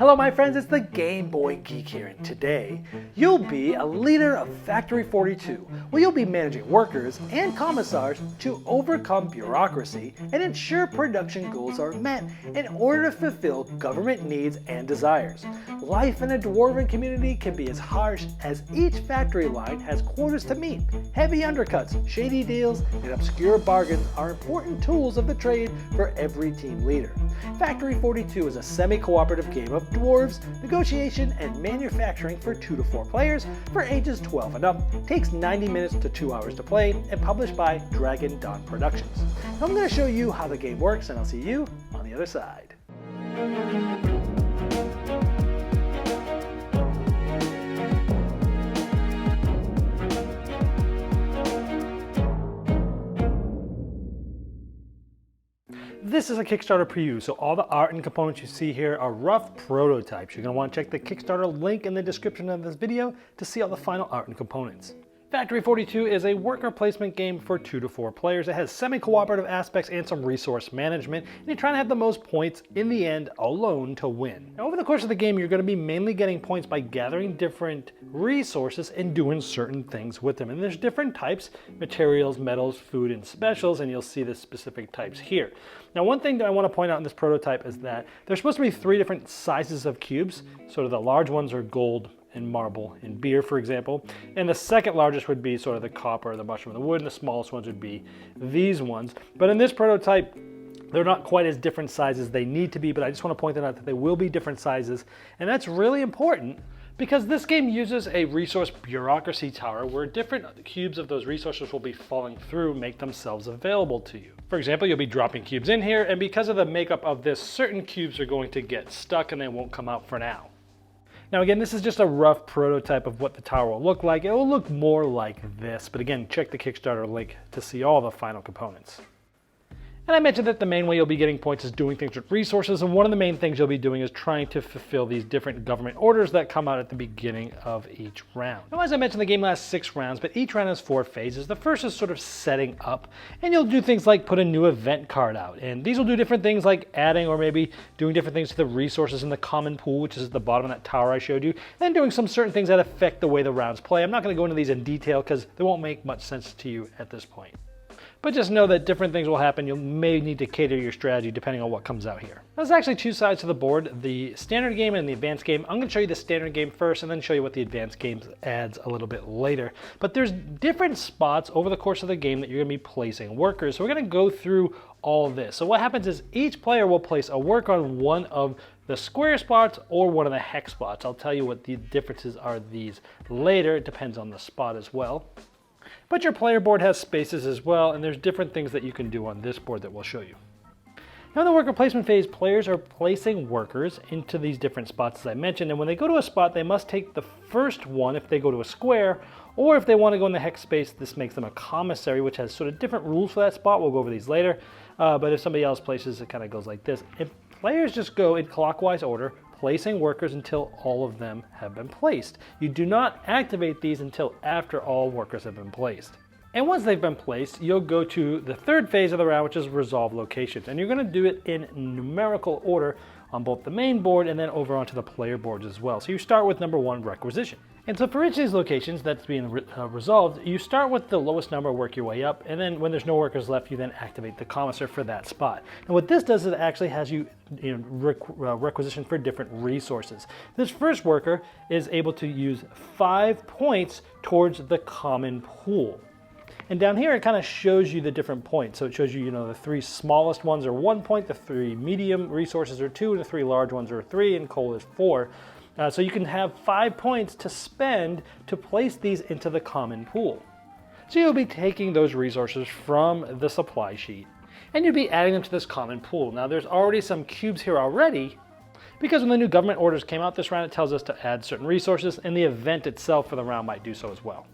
Hello my friends, it's the Game Boy Geek here, and today you'll be a leader of Factory 42, where you'll be managing workers and commissars to overcome bureaucracy and ensure production goals are met in order to fulfill government needs and desires. Life in a dwarven community can be as harsh as each factory line has quarters to meet. Heavy undercuts, shady deals, and obscure bargains are important tools of the trade for every team leader. Factory 42 is a semi-cooperative game of dwarves, negotiation, and manufacturing for 2 to 4 players for ages 12 and up. Takes 90 minutes to 2 hours to play and published by Dragon Dawn Productions. Now I'm going to show you how the game works and I'll see you on the other side. This is a Kickstarter preview, so all the art and components you see here are rough prototypes. You're going to want to check the Kickstarter link in the description of this video to see all the final art and components. Factory 42 is a worker placement game for 2 to 4 players. It has semi-cooperative aspects and some resource management, and you're trying to have the most points in the end alone to win. Now, over the course of the game, you're going to be mainly getting points by gathering different resources and doing certain things with them. And there's different types: materials, metals, food, and specials, and you'll see the specific types here. Now, one thing that I want to point out in this prototype is that there's supposed to be 3 different sizes of cubes. Sort of the large ones are gold and marble and beer, for example. And the second largest would be sort of the copper, the mushroom, and the wood, and the smallest ones would be these ones. But in this prototype, they're not quite as different sizes as they need to be, but I just want to point out that they will be different sizes. And that's really important because this game uses a resource bureaucracy tower where different cubes of those resources will be falling through, make themselves available to you. For example, you'll be dropping cubes in here, and because of the makeup of this, certain cubes are going to get stuck and they won't come out for now. Now again, this is just a rough prototype of what the tower will look like. It will look more like this, but again, check the Kickstarter link to see all the final components. And I mentioned that the main way you'll be getting points is doing things with resources, and one of the main things you'll be doing is trying to fulfill these different government orders that come out at the beginning of each round. Now, as I mentioned, the game lasts 6 rounds, but each round has 4 phases. The first is sort of setting up, and you'll do things like put a new event card out, and these will do different things like adding or maybe doing different things to the resources in the common pool, which is at the bottom of that tower I showed you, and then doing some certain things that affect the way the rounds play. I'm not going to go into these in detail because they won't make much sense to you at this point. But just know that different things will happen. You may need to cater your strategy depending on what comes out here. There's actually 2 sides to the board, the standard game and the advanced game. I'm going to show you the standard game first and then show you what the advanced game adds a little bit later. But there's different spots over the course of the game that you're going to be placing workers. So we're going to go through all of this. So what happens is each player will place a worker on one of the square spots or one of the hex spots. I'll tell you what the differences are these later. It depends on the spot as well. But your player board has spaces as well, and there's different things that you can do on this board that we'll show you. Now in the worker placement phase, players are placing workers into these different spots as I mentioned, and when they go to a spot, they must take the first one if they go to a square, or if they want to go in the hex space, this makes them a commissary, which has sort of different rules for that spot. We'll go over these later, but if somebody else places, it kind of goes like this. If players just go in clockwise order, placing workers until all of them have been placed. You do not activate these until after all workers have been placed. And once they've been placed, you'll go to the third phase of the round, which is resolve locations. And you're going to do it in numerical order on both the main board and then over onto the player boards as well. So you start with number 1, requisition. And so for each of these locations that's being resolved, you start with the lowest number, work your way up, and then when there's no workers left, you then activate the commissar for that spot. And what this does is it actually has you, requisition for different resources. This first worker is able to use 5 points towards the common pool. And down here, it kind of shows you the different points. So it shows you, the 3 smallest ones are 1 point, the 3 medium resources are 2, and the 3 large ones are 3, and coal is 4. So you can have 5 points to spend to place these into the common pool. So you'll be taking those resources from the supply sheet, and you'll be adding them to this common pool. Now there's already some cubes here already, because when the new government orders came out this round, it tells us to add certain resources, and the event itself for the round might do so as well.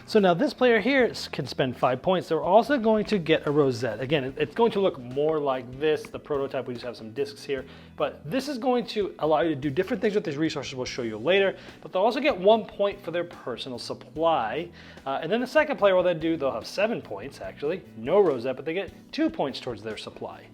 So now this player here can spend 5 points. They're also going to get a rosette. Again, it's going to look more like this. The prototype, we just have some discs here. But this is going to allow you to do different things with these resources we'll show you later. But they'll also get 1 point for their personal supply. And then the second player will then they'll have 7 points actually. No rosette, but they get 2 points towards their supply.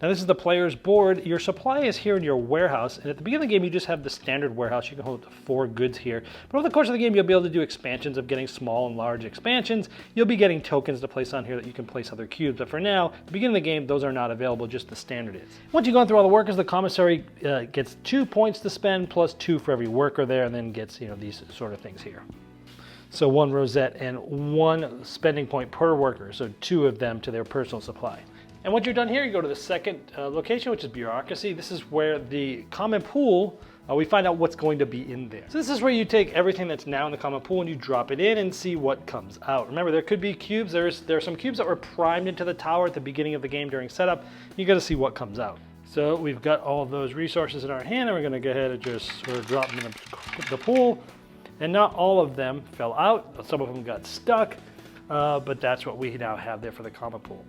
Now this is the player's board. Your supply is here in your warehouse, and at the beginning of the game you just have the standard warehouse. You can hold up to 4 goods here. But over the course of the game you'll be able to do expansions of getting small and large expansions. You'll be getting tokens to place on here that you can place other cubes, but for now, at the beginning of the game, those are not available, just the standard is. Once you've gone through all the workers, the commissary gets 2 points to spend, plus 2 for every worker there, and then gets these sort of things here. So 1 rosette and 1 spending point per worker, so 2 of them to their personal supply. And once you're done here, you go to the second location, which is Bureaucracy. This is where the common pool, we find out what's going to be in there. So this is where you take everything that's now in the common pool and you drop it in and see what comes out. Remember, there could be cubes. There are some cubes that were primed into the tower at the beginning of the game during setup. You got to see what comes out. So we've got all those resources in our hand, and we're going to go ahead and just sort of drop them in the pool. And not all of them fell out. Some of them got stuck, but that's what we now have there for the common pool.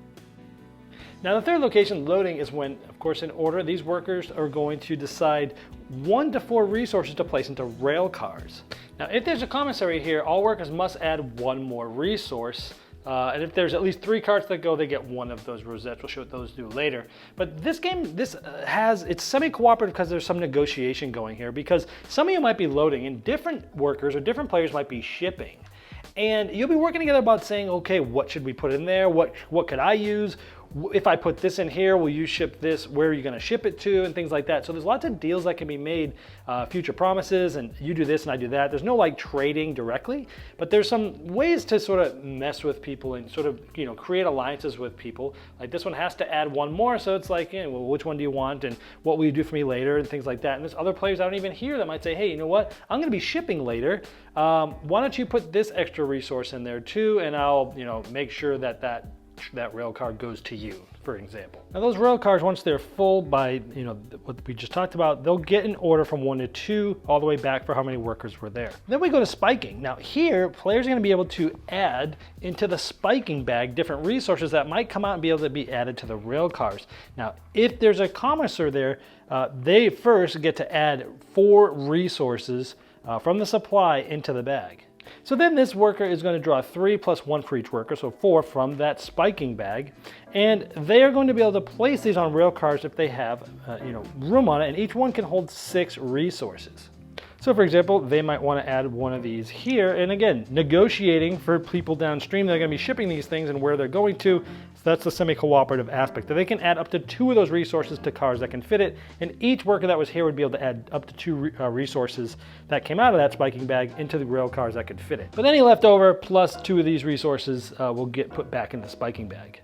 Now the third location, loading, is when, of course, in order, these workers are going to decide 1 to 4 resources to place into rail cars. Now if there's a commissary here, all workers must add 1 more resource. And if there's at least 3 carts that go, they get 1 of those rosettes. We'll show what those do later. But this game, it's semi-cooperative because there's some negotiation going here, because some of you might be loading and different workers or different players might be shipping. And you'll be working together about saying, okay, what should we put in there? What could I use? If I put this in here, will you ship this? Where are you going to ship it to? And things like that. So there's lots of deals that can be made, future promises, and you do this and I do that. There's no like trading directly, but there's some ways to sort of mess with people and sort of, create alliances with people. Like this one has to add 1 more, so it's like, well, which one do you want and what will you do for me later and things like that. And there's other players I don't even hear that might say, hey, you know what? I'm going to be shipping later. Why don't you put this extra resource in there too, and I'll, make sure that rail car goes to you, for example. Now those rail cars, once they're full by what we just talked about, they'll get an order from 1 to 2 all the way back for how many workers were there. Then we go to spiking. Now here, players are going to be able to add into the spiking bag different resources that might come out and be able to be added to the rail cars. Now if there's a commissar there, they first get to add 4 resources from the supply into the bag. So then this worker is going to draw 3 plus 1 for each worker, so 4 from that spiking bag, and they are going to be able to place these on rail cars if they have room on it, and each one can hold 6 resources. So for example, they might want to add 1 of these here, and again, negotiating for people downstream that are going to be shipping these things and where they're going to. So that's the semi-cooperative aspect, that they can add up to 2 of those resources to cars that can fit it, and each worker that was here would be able to add up to 2 resources that came out of that spiking bag into the rail cars that could fit it. But any left over plus 2 of these resources will get put back in the spiking bag.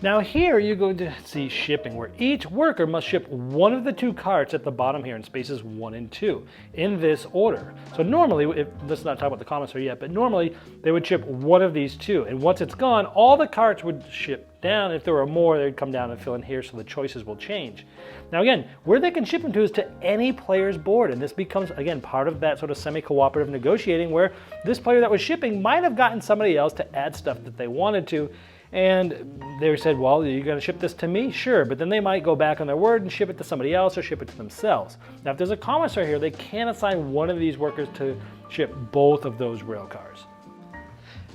Now here you're going to see shipping, where each worker must ship 1 of the 2 carts at the bottom here in spaces 1 and 2 in this order. So normally, let's not talk about the commissary yet, but normally they would ship 1 of these 2, and once it's gone, all the carts would ship down. If there were more, they'd come down and fill in here, so the choices will change. Now again, where they can ship them to is to any player's board, and this becomes, again, part of that sort of semi-cooperative negotiating, where this player that was shipping might have gotten somebody else to add stuff that they wanted to, and they said, well, you're going to ship this to me? Sure, but then they might go back on their word and ship it to somebody else or ship it to themselves. Now, if there's a commissar here, they can assign 1 of these workers to ship both of those rail cars.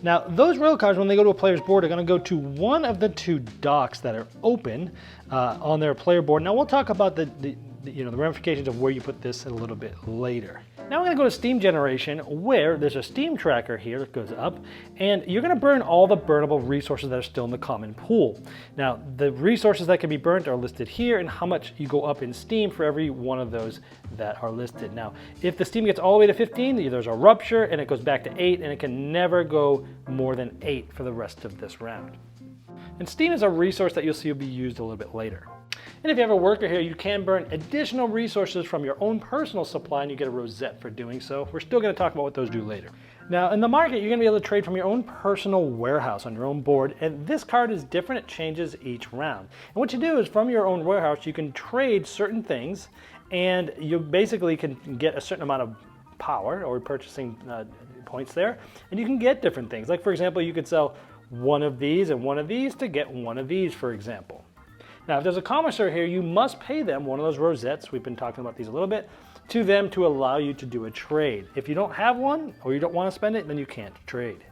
Now, those rail cars, when they go to a player's board, are going to go to 1 of the 2 docks that are open on their player board. Now, we'll talk about the ramifications of where you put this a little bit later. Now I'm going to go to Steam generation, where there's a Steam tracker here that goes up, and you're going to burn all the burnable resources that are still in the common pool. Now the resources that can be burnt are listed here, and how much you go up in Steam for every one of those that are listed. Now if the Steam gets all the way to 15, there's a rupture and it goes back to 8, and it can never go more than 8 for the rest of this round. And Steam is a resource that you'll see will be used a little bit later. And if you have a worker here, you can burn additional resources from your own personal supply, and you get a rosette for doing so. We're still going to talk about what those do later. Now in the market, you're going to be able to trade from your own personal warehouse on your own board, and this card is different. It changes each round. And what you do is, from your own warehouse, you can trade certain things, and you basically can get a certain amount of power or purchasing points there, and you can get different things. Like for example, you could sell 1 of these and 1 of these to get 1 of these, for example. Now, if there's a commissar here, you must pay them 1 of those rosettes, we've been talking about these a little bit, to them to allow you to do a trade. If you don't have one, or you don't want to spend it, then you can't trade.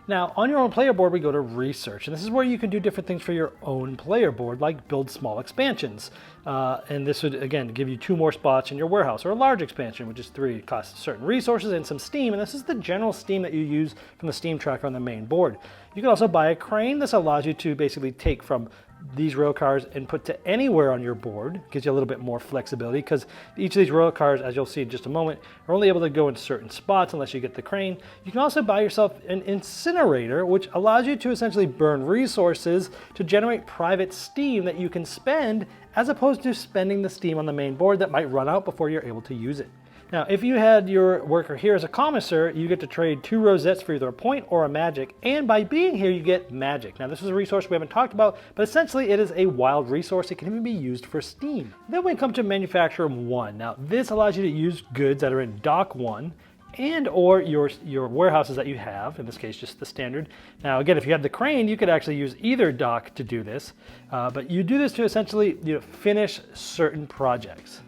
Now, on your own player board, we go to research, and this is where you can do different things for your own player board, like build small expansions. And this would, again, give you 2 more spots in your warehouse, or a large expansion, which is 3. It costs certain resources and some steam, and this is the general steam that you use from the steam tracker on the main board. You can also buy a crane. This allows you to basically take from these rail cars and put to anywhere on your board. Gives you a little bit more flexibility, because each of these rail cars, as you'll see in just a moment, are only able to go in certain spots unless you get the crane. You can also buy yourself an incinerator, which allows you to essentially burn resources to generate private steam that you can spend, as opposed to spending the steam on the main board that might run out before you're able to use it. Now, if you had your worker here as a commissar, you get to trade 2 rosettes for either a point or a magic, and by being here, you get magic. Now, this is a resource we haven't talked about, but essentially it is a wild resource. It can even be used for steam. Then we come to Manufacturer 1. Now, this allows you to use goods that are in Dock 1, and or your warehouses that you have, in this case just the standard. Now again, if you have the crane, you could actually use either dock to do this, but you do this to essentially finish certain projects.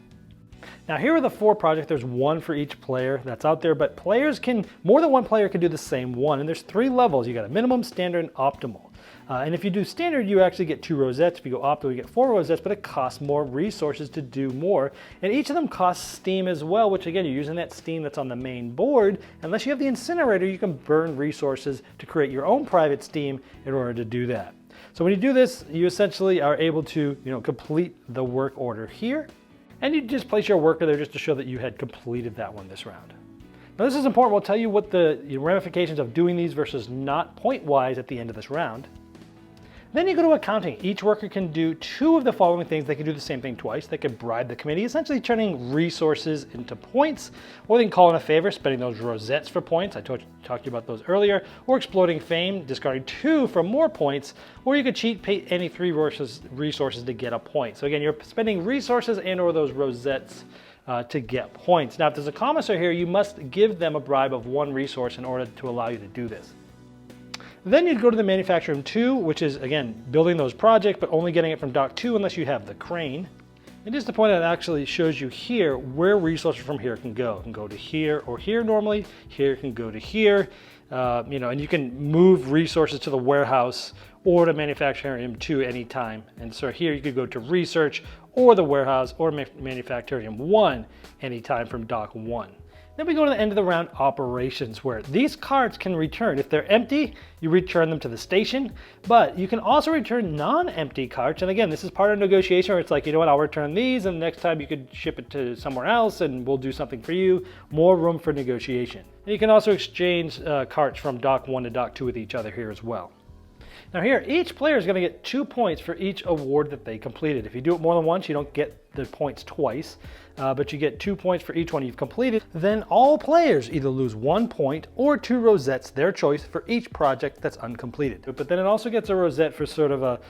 Now here are the 4 projects. There's 1 for each player that's out there, but more than one player can do the same one, and there's 3 levels. You got a minimum, standard, and optimal. And if you do standard, you actually get 2 rosettes. If you go optimal, you get 4 rosettes, but it costs more resources to do more. And each of them costs steam as well, which again, you're using that steam that's on the main board. Unless you have the incinerator, you can burn resources to create your own private steam in order to do that. So when you do this, you essentially are able to complete the work order here. And you just place your worker there just to show that you had completed that one this round. Now this is important. We'll tell you what the ramifications of doing these versus not point-wise at the end of this round. Then you go to accounting. Each worker can do 2 of the following things. They can do the same thing twice. They could bribe the committee, essentially turning resources into points, or they can call in a favor, spending those rosettes for points. I talked to you about those earlier, or exploiting fame, discarding 2 for more points, or you could cheat, pay any 3 resources to get a point. So again, you're spending resources and or those rosettes to get points. Now, if there's a commissar here, you must give them a bribe of 1 resource in order to allow you to do this. Then you'd go to the Manufacturer 2, which is, again, building those projects, but only getting it from Dock 2 unless you have the crane. And just to point out, it actually shows you here where resources from here can go. It can go to here or here normally. Here can go to here. And you can move resources to the warehouse or to Manufacturing 2 anytime. And so here you could go to Research or the warehouse or Manufacturing 1 anytime from Dock 1. Then we go to the end of the round, operations, where these cards can return. If they're empty, you return them to the station, but you can also return non-empty cards. And again, this is part of negotiation where it's like, you know what, I'll return these, and the next time you could ship it to somewhere else and we'll do something for you. More room for negotiation. And you can also exchange cards from Dock 1 to Dock 2 with each other here as well. Now here, each player is going to get 2 points for each award that they completed. If you do it more than once, you don't get the points twice, but you get 2 points for each one you've completed. Then all players either lose 1 point or 2 rosettes, their choice, for each project that's uncompleted. But then it also gets a rosette for sort of a,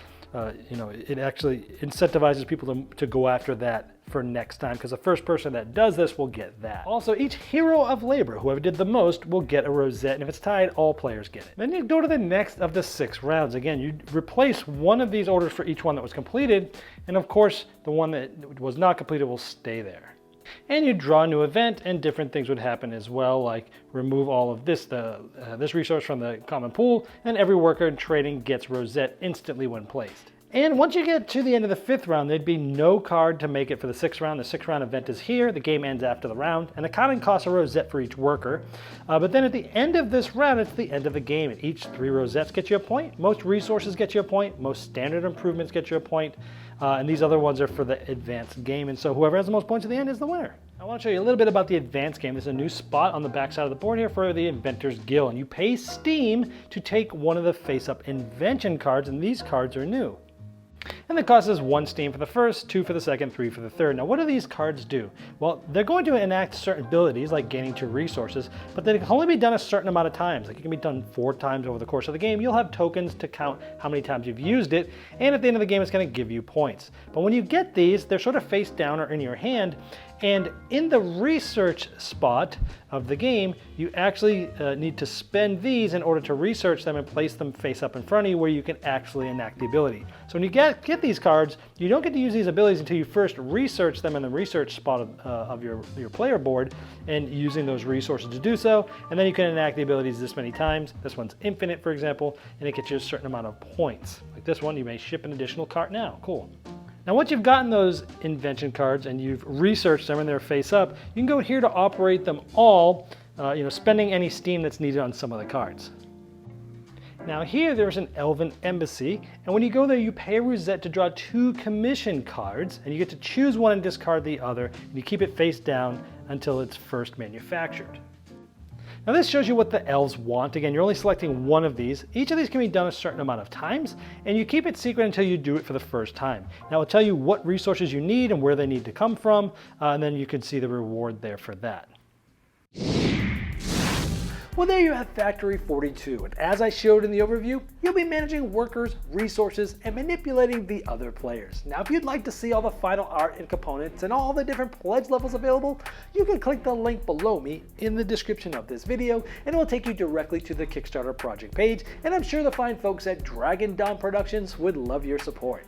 it actually incentivizes people to go after that for next time, because the first person that does this will get that. Also, each hero of labor, whoever did the most, will get a rosette, and if it's tied, all players get it. Then you go to the next of the 6 rounds. Again, you replace one of these orders for each one that was completed, and of course, the one that was not completed will stay there. And you draw a new event, and different things would happen as well, like remove all of this, this resource from the common pool, and every worker in trading gets rosette instantly when placed. And once you get to the end of the 5th round, there'd be no card to make it for the 6th round. The 6th round event is here. The game ends after the round, and the counting costs a rosette for each worker. But then at the end of this round, it's the end of the game. And each 3 rosettes get you a point. Most resources get you a point. Most standard improvements get you a point. And these other ones are for the advanced game. And so whoever has the most points at the end is the winner. I want to show you a little bit about the advanced game. There's a new spot on the back side of the board here for the Inventor's Guild. And you pay steam to take one of the face-up invention cards, and these cards are new. And the cost is 1 steam for the first, 2 for the second, 3 for the third. Now what do these cards do? Well, they're going to enact certain abilities like gaining 2 resources, but they can only be done a certain amount of times. Like it can be done 4 times over the course of the game. You'll have tokens to count how many times you've used it, and at the end of the game it's going to give you points. But when you get these, they're sort of face down or in your hand, And in the research spot of the game, you actually need to spend these in order to research them and place them face up in front of you where you can actually enact the ability. So when you get these cards, you don't get to use these abilities until you first research them in the research spot of your player board and using those resources to do so. And then you can enact the abilities this many times. This one's infinite, for example, and it gets you a certain amount of points. Like this one, you may ship an additional cart now. Cool. Now once you've gotten those invention cards and you've researched them and they're face up, you can go here to operate them all, spending any steam that's needed on some of the cards. Now here there's an Elven Embassy, and when you go there you pay a roulette to draw 2 commission cards, and you get to choose one and discard the other, and you keep it face down until it's first manufactured. Now this shows you what the elves want. Again, you're only selecting one of these. Each of these can be done a certain amount of times, and you keep it secret until you do it for the first time. Now it'll tell you what resources you need and where they need to come from, and then you can see the reward there for that. Well, there you have Factory 42, and as I showed in the overview, you'll be managing workers, resources, and manipulating the other players. Now, if you'd like to see all the final art and components and all the different pledge levels available, you can click the link below me in the description of this video, and it will take you directly to the Kickstarter project page, and I'm sure the fine folks at Dragon Dawn Productions would love your support.